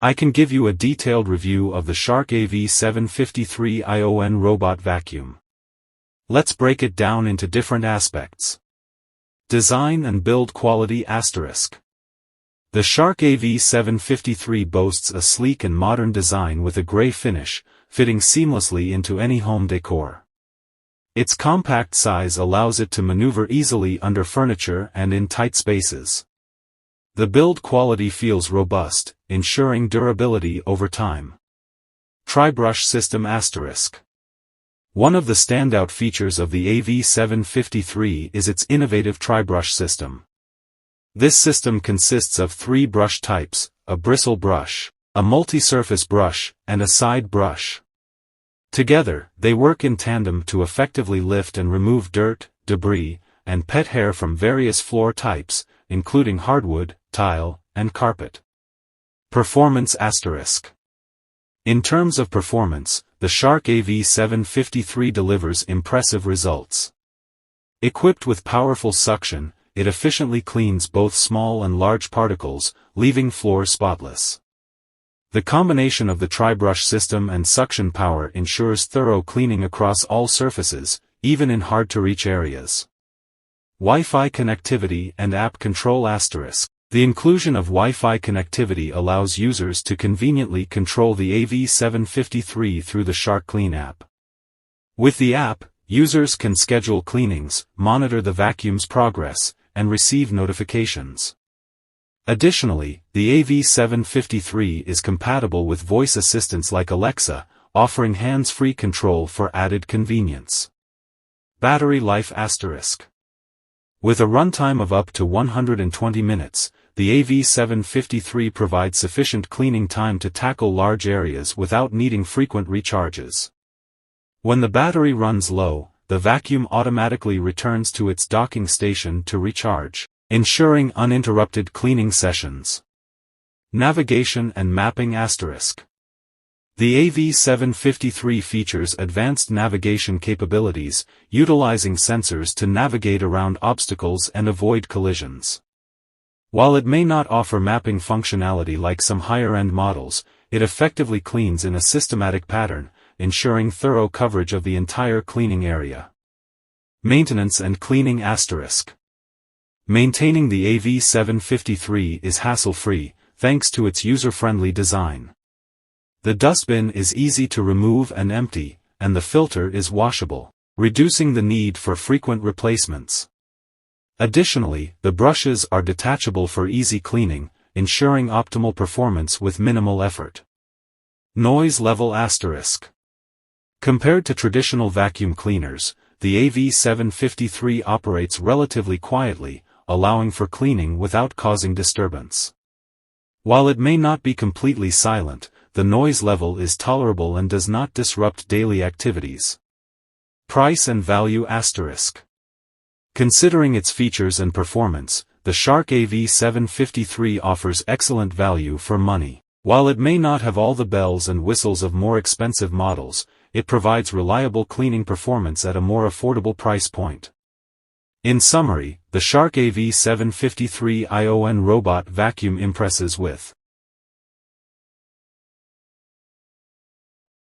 I can give you a detailed review of the Shark AV753 ION robot vacuum. Let's break it down into different aspects. Design and build quality *. The Shark AV753 boasts a sleek and modern design with a gray finish, fitting seamlessly into any home decor. Its compact size allows it to maneuver easily under furniture and in tight spaces. The build quality feels robust, ensuring durability over time. Tri-brush system *. One of the standout features of the AV753 is its innovative tri-brush system. This system consists of 3 brush types: a bristle brush, a multi-surface brush, and a side brush. Together, they work in tandem to effectively lift and remove dirt, debris, and pet hair from various floor types, including hardwood, tile, and carpet. Performance *. In terms of performance, the Shark AV753 delivers impressive results. Equipped with powerful suction, it efficiently cleans both small and large particles, leaving floors spotless. The combination of the tri-brush system and suction power ensures thorough cleaning across all surfaces, even in hard-to-reach areas. Wi-Fi connectivity and app control *. The inclusion of Wi-Fi connectivity allows users to conveniently control the AV753 through the Shark Clean app. With the app, users can schedule cleanings, monitor the vacuum's progress, and receive notifications. Additionally, the AV753 is compatible with voice assistants like Alexa, offering hands-free control for added convenience. Battery life *. With a runtime of up to 120 minutes, the AV753 provides sufficient cleaning time to tackle large areas without needing frequent recharges. When the battery runs low, the vacuum automatically returns to its docking station to recharge, ensuring uninterrupted cleaning sessions. Navigation and mapping *. The AV753 features advanced navigation capabilities, utilizing sensors to navigate around obstacles and avoid collisions. While it may not offer mapping functionality like some higher-end models, it effectively cleans in a systematic pattern, ensuring thorough coverage of the entire cleaning area. Maintenance and cleaning *. Maintaining the AV753 is hassle-free, thanks to its user-friendly design. The dustbin is easy to remove and empty, and the filter is washable, reducing the need for frequent replacements. Additionally, the brushes are detachable for easy cleaning, ensuring optimal performance with minimal effort. Noise level *. Compared to traditional vacuum cleaners, the AV753 operates relatively quietly, allowing for cleaning without causing disturbance. While it may not be completely silent, the noise level is tolerable and does not disrupt daily activities. Price and value *. Considering its features and performance, the Shark AV753 offers excellent value for money. While it may not have all the bells and whistles of more expensive models, it provides reliable cleaning performance at a more affordable price point. In summary, the Shark AV753 ION robot vacuum impresses with